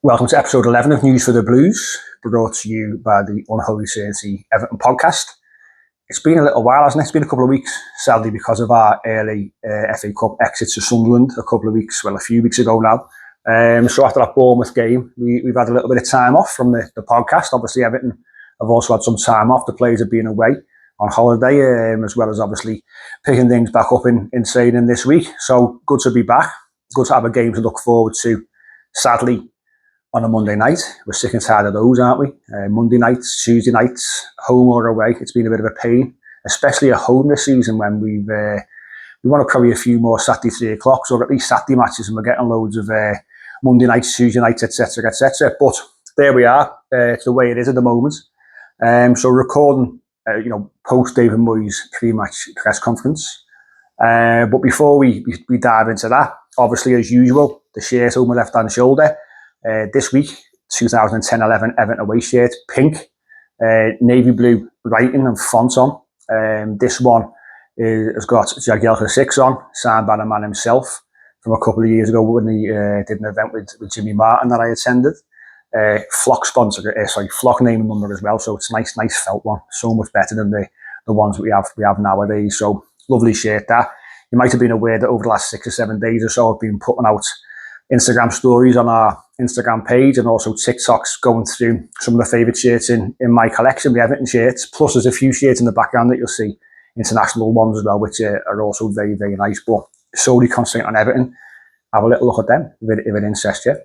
Welcome to episode 11 of News for the Blues, brought to you by the Unholy Certainty Everton podcast. It's been a little while, hasn't it? It's been a couple of weeks, sadly, because of our early FA Cup exit to Sunderland a few weeks ago now. So after that Bournemouth game, we've had a little bit of time off from the podcast. Obviously, Everton have also had some time off. The players have been away on holiday, as well as obviously picking things back up in training this week. So good to be back. Good to have a game to look forward to. Sadly, on a Monday night. We're sick and tired of those, aren't we? Monday nights, Tuesday nights, home or away. It's been a bit of a pain, especially at home this season when we want to probably a few more Saturday 3 o'clocks or at least Saturday matches, and we're getting loads of Monday nights, Tuesday nights, etc., etc. But there we are. It's the way it is at the moment. So recording, post David Moyes pre-match press conference. But before we dive into that, obviously as usual, the shirt over my left-hand shoulder. This week, 2010-11 Everton away shirt, pink, navy blue writing and font on. This one has got Jagielka 6 on, signed by the man himself from a couple of years ago when he did an event with Jimmy Martin that I attended. Flock name and number as well, so it's a nice felt one, so much better than the ones that we have nowadays. So lovely shirt that. You might have been aware that over the last 6 or 7 days or so I've been putting out Instagram stories on our Instagram page and also TikToks going through some of the favourite shirts in my collection, the Everton shirts. Plus there's a few shirts in the background that you'll see, international ones as well, which are also very, very nice, but solely concentrating on Everton. Have a little look at them if it interests you.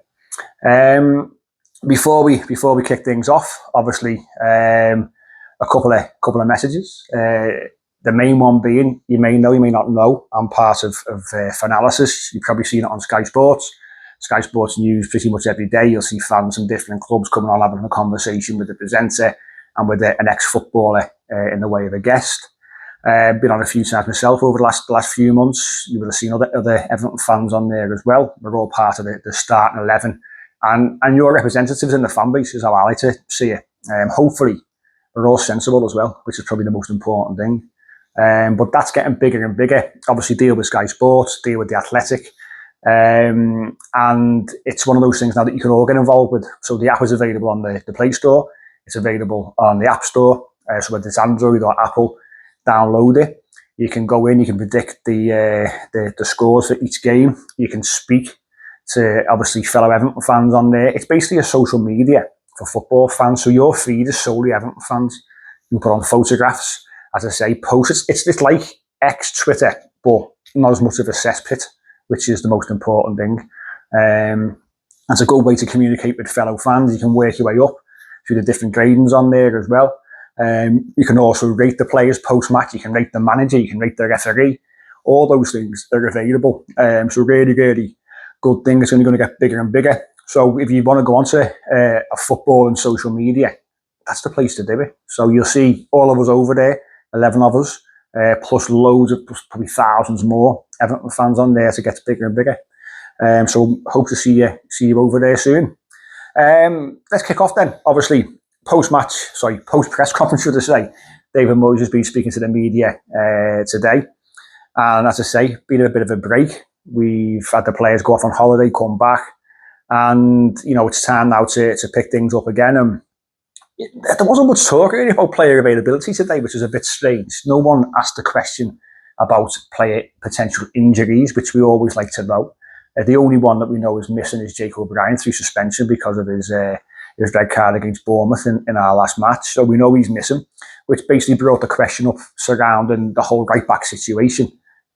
Before we kick things off, obviously a couple of messages. The main one being, you may know, you may not know, I'm part of Fanalysis. You've probably seen it on Sky Sports. Sky Sports News pretty much every day. You'll see fans from different clubs coming on having a conversation with the presenter and with an ex-footballer in the way of a guest. Been on a few times myself over the last few months. You will have seen other Everton fans on there as well. We're all part of the starting 11. And your representatives in the fan base is how I like to see it. Hopefully, we're all sensible as well, which is probably the most important thing. But that's getting bigger and bigger. Obviously, deal with Sky Sports, deal with The Athletic. And it's one of those things now that you can all get involved with. So the app is available on the Play Store. It's available on the App Store. So whether it's Android or Apple, download it. You can go in, you can predict the scores for each game. You can speak to obviously fellow Everton fans on there. It's basically a social media for football fans. So your feed is solely Everton fans. You can put on photographs, as I say, posts. It's like Twitter, but not as much of a cesspit, which is the most important thing. It's a good way to communicate with fellow fans. You can work your way up through the different gradings on there as well. You can also rate the players post-match. You can rate the manager. You can rate the referee. All those things are available. So really, really good thing. It's only going to get bigger and bigger. So if you want to go onto a football and social media, that's the place to do it. So you'll see all of us over there, 11 of us, plus loads of, probably thousands more Everton fans on there, so it gets bigger and bigger. So hope to see you over there soon. Let's kick off then. Obviously, post-press conference, should I say. David Moyes has been speaking to the media today. And as I say, been a bit of a break. We've had the players go off on holiday, come back. And, it's time now to pick things up again. And there wasn't much talk really about player availability today, which is a bit strange. No one asked a question about player potential injuries, which we always like to know. The only one that we know is missing is Jacob O'Brien through suspension because of his red card against Bournemouth in our last match. So we know he's missing, which basically brought the question up surrounding the whole right-back situation.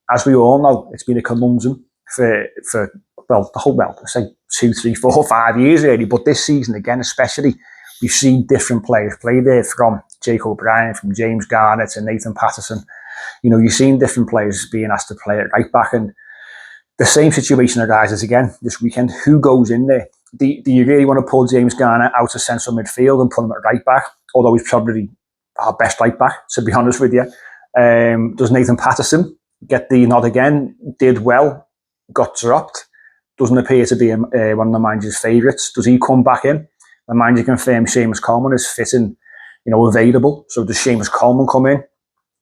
As we all know, it's been a conundrum for say 2, 3, 4, 5 years really, but this season again especially, we've seen different players play there, from Jacob O'Brien, from James Gana to Nathan Patterson. You've seen different players being asked to play at right back, and the same situation arises again this weekend. Who goes in there? Do you really want to pull James Gana out of central midfield and put him at right back? Although he's probably our best right back, to be honest with you. Does Nathan Patterson get the nod again? Did well, got dropped. Doesn't appear to be one of the manager's favourites. Does he come back in? The manager confirmed Seamus Coleman is fit and available. So does Seamus Coleman come in?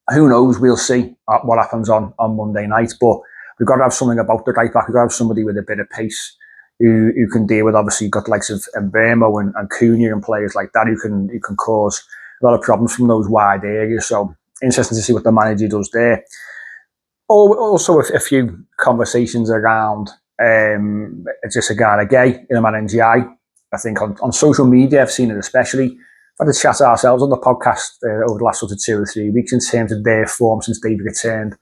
Who knows? We'll see what happens on Monday night. But we've got to have something about the right back. We've got to have somebody with a bit of pace. who can deal with, obviously you've got the likes of Mbeumo and Cunha and players like that who can cause a lot of problems from those wide areas. So interesting to see what the manager does there. Also a few conversations around just a Gana Gay, Ndiaye. I think on social media, I've seen it especially. I've had to chat ourselves on the podcast over the last sort of 2 or 3 weeks in terms of their form since they've returned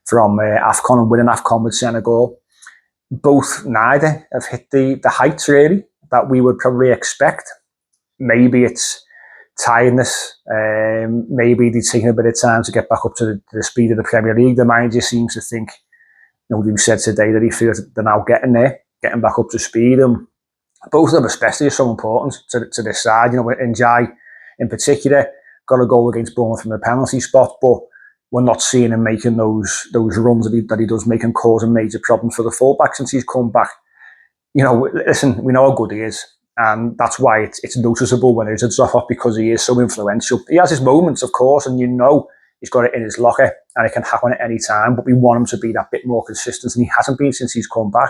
from AFCON and winning AFCON with Senegal. Neither have hit the heights really that we would probably expect. Maybe it's tiredness. Maybe they're taking a bit of time to get back up to the speed of the Premier League. The manager seems to think, you said today that he feels that they're now getting there, getting back up to speed. And both of them especially are so important to this side. Ndiaye in particular got a goal against Bournemouth from the penalty spot, but we're not seeing him making those runs that he does make and causing major problems for the fullback since he's come back. Listen, we know how good he is, and that's why it's noticeable when there's a drop off, because he is so influential. He has his moments, of course, and he's got it in his locker and it can happen at any time, but we want him to be that bit more consistent, and he hasn't been since he's come back.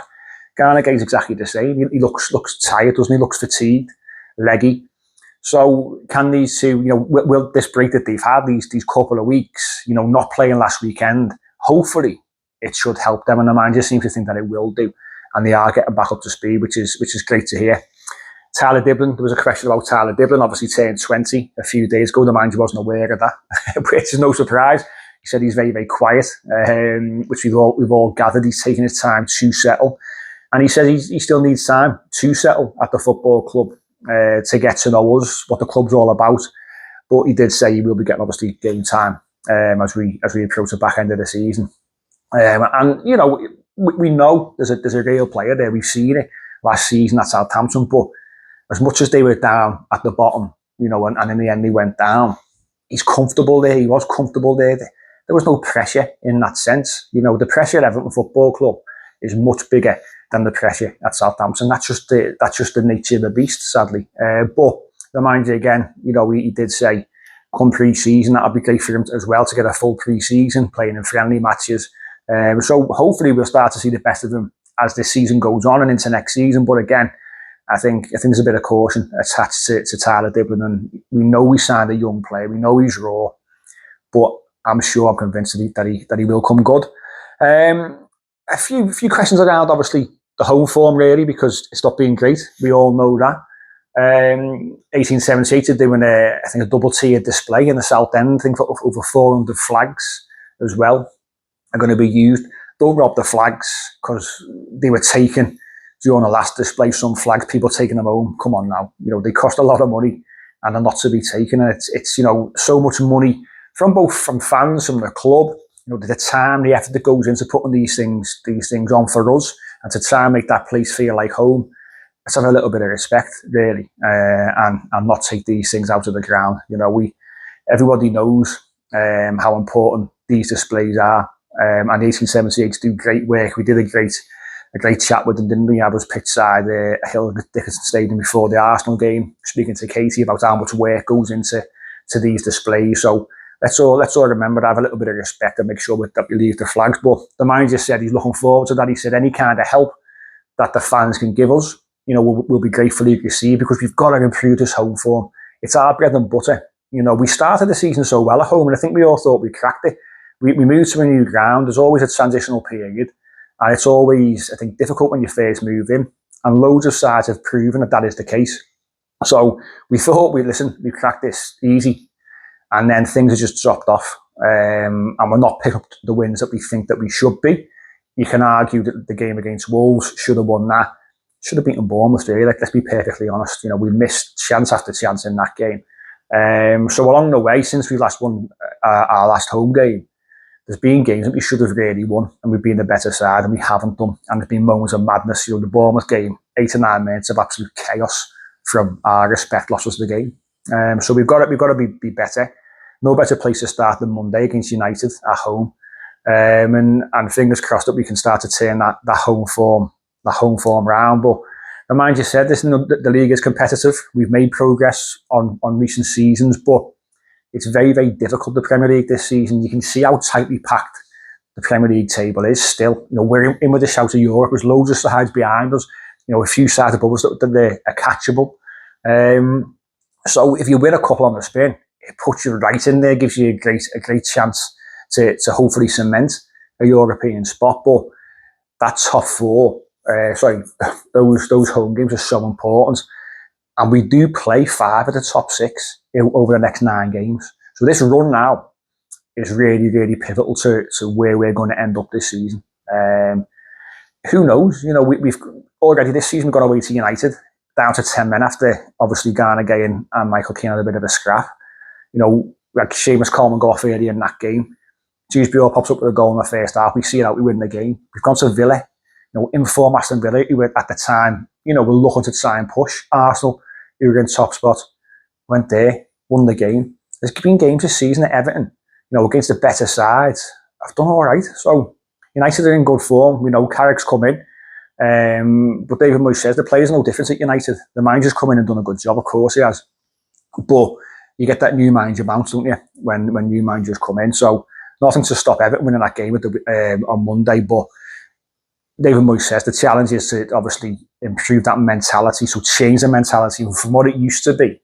Gana Gay's exactly the same. He looks tired, doesn't he? Looks fatigued, leggy. So can these two, will this break that they've had these couple of weeks, not playing last weekend, hopefully it should help them, and the manager seems to think that it will do, and they are getting back up to speed, which is great to hear. Tyler Dibblin, there was a question about Tyler Dibblin, obviously turned 20 a few days ago. The manager wasn't aware of that, which is no surprise. He said he's very, very quiet, which we've all gathered. He's taking his time to settle, and he says he still needs time to settle at the football club. To get to know us, what the club's all about. But he did say he will be getting, obviously, game time as we approach the back end of the season. We know there's a real player there. We've seen it last season at Southampton, but as much as they were down at the bottom, and in the end they went down, he's comfortable there. He was comfortable there. There was no pressure in that sense. The pressure at Everton Football Club is much bigger than the pressure at Southampton. That's just the nature of the beast, sadly. But the manager, again, he did say come pre-season, that would be great for him as well to get a full pre-season, playing in friendly matches. So hopefully we'll start to see the best of him as this season goes on and into next season. But again, I think there's a bit of caution attached to Tyler Dibblin, and we know we signed a young player. We know he's raw, but I'm convinced that he will come good. A few questions around, obviously, the home form, really, because it's not been great. We all know that. 1878 are doing a double-tiered display in the South End. I think for over 400 flags as well are going to be used. Don't rob the flags, because they were taken during the last display. Some flags, people taking them home. Come on now, they cost a lot of money and are not to be taken. And it's so much money from fans, from the club. The time, the effort that goes into putting these things on for us, and to try and make that place feel like home. Let's have a little bit of respect, really, and not take these things out of the ground. Everybody knows how important these displays are, and 1878 do great work. We did a great chat with them, didn't we? I was pitch side at Hill Dickinson Stadium before the Arsenal game, speaking to Katie about how much work goes into these displays. So let's all remember to have a little bit of respect and make sure that we leave the flags. But the manager said he's looking forward to that. He said any kind of help that the fans can give us, will be gratefully received, because we've got to improve this home form. It's our bread and butter. We started the season so well at home, and I think we all thought we cracked it. We moved to a new ground. There's always a transitional period, and it's always, I think, difficult when you first move in. And loads of sides have proven that is the case. So we thought we cracked this easy. And then things have just dropped off, and we're not picking up the wins that we think that we should be. You can argue that the game against Wolves should have won that, should have beaten Bournemouth, really. Let's be perfectly honest. We missed chance after chance in that game. So along the way, since we last won our last home game, there's been games that we should have really won, and we've been the better side, and we haven't done. And there's been moments of madness. The Bournemouth game, 8 or 9 minutes of absolute chaos from our respect losses of the game. So we've got to be better. No better place to start than Monday against United at home, and fingers crossed that we can start to turn that home form round. But the manager said this: the league is competitive. We've made progress on recent seasons, but it's very, very difficult. The Premier League this season, you can see how tightly packed the Premier League table is. Still, we're in with a shout of Europe. There's loads of sides behind us. a few sides above us that are catchable. So if you win a couple on the spin, it puts you right in there, gives you a great chance to hopefully cement a European spot. But that top four, those home games are so important. And we do play 5 of the top 6 over the next 9 games. So this run now is really, really pivotal to where we're going to end up this season. Who knows? We've already this season got away to United, down to 10 men after obviously Gana, and Michael Keane had a bit of a scrap. Like Seamus Coleman got off early in that game. Dewsbury pops up with a goal in the first half. We see it out, we win the game. We've gone to Villa, inform Aston Villa, who were at the time, we're looking to try and push Arsenal, who were in top spot. Went there, won the game. There's been games this season at Everton, against the better sides. I've done all right. So United are in good form. We know Carrick's come in. But David Moyes says the players are no different at United. The manager's come in and done a good job, of course he has. But you get that new manager bounce, don't you, when new managers come in. So nothing to stop Everton winning that game on Monday. But David Moyes says the challenge is to obviously improve that mentality, so change the mentality from what it used to be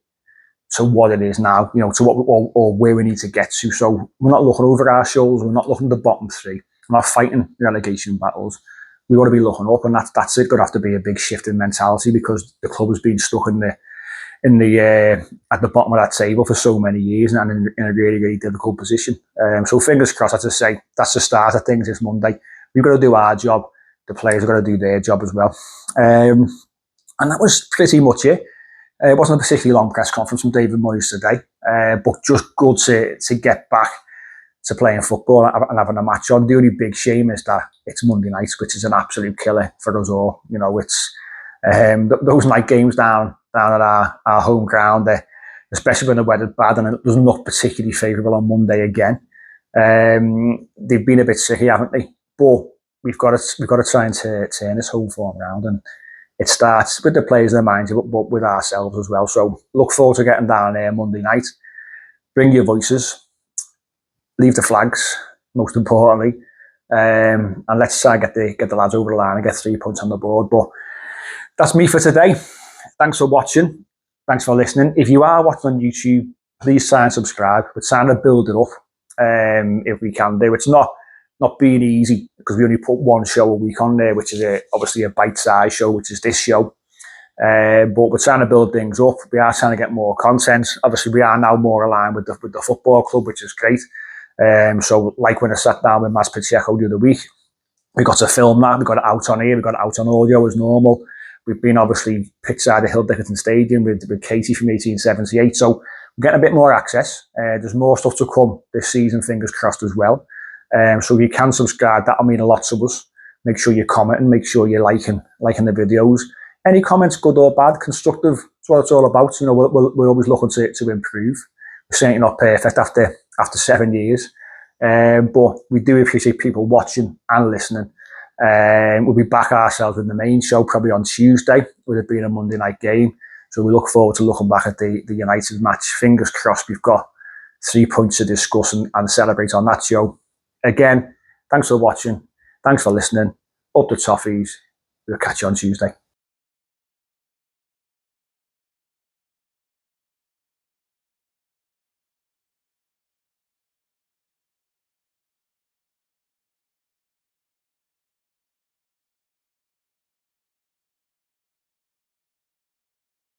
to what it is now, to what or where we need to get to. So we're not looking over our shoulders, we're not looking at the bottom 3, we're not fighting relegation battles. We want to be looking up, and that's it. Going to have to be a big shift in mentality because the club has been stuck at the bottom of that table for so many years and in a really, really difficult position. So fingers crossed, as I say, that's the start of things this Monday. We've got to do our job. The players have got to do their job as well. And that was pretty much it. It wasn't a particularly long press conference from David Moyes today, but just good to get back to playing football and having a match on. The only big shame is that it's Monday night, which is an absolute killer for us all. It's those night games down at our home ground, especially when the weather's bad and it doesn't look particularly favourable on Monday again. They've been a bit sicky, haven't they? But we've got to try and turn this home form around, and it starts with the players in the mind, but with ourselves as well. So look forward to getting down there Monday night. Bring your voices, leave the flags, most importantly, and let's try and get the lads over the line and get 3 points on the board. But that's me for today. Thanks for watching. Thanks for listening. If you are watching on YouTube, please sign and subscribe. We're trying to build it up if we can do. It's not being easy because we only put one show a week on there, which is obviously a bite-sized show, which is this show. But we're trying to build things up. We are trying to get more content. Obviously, we are now more aligned with the football club, which is great. So like when I sat down with Mas Pacheco the other week, we got to film that. We got it out on here. We got it out on audio as normal. We've been obviously pitchside at Hill Dickinson Stadium with Katie from 1878. So we're getting a bit more access. There's more stuff to come this season, fingers crossed as well. So if you can subscribe, that'll mean a lot to us. Make sure you comment and make sure you're liking the videos. Any comments, good or bad, constructive, that's what it's all about. We're always looking to improve. We're certainly not perfect after 7 years. But we do appreciate people watching and listening. We'll be back ourselves with the main show probably on Tuesday, with it being a Monday night game. So we look forward to looking back at the United match. Fingers crossed we've got 3 points to discuss and celebrate on that show. Again, thanks for watching. Thanks for listening. Up the toffees. We'll catch you on Tuesday.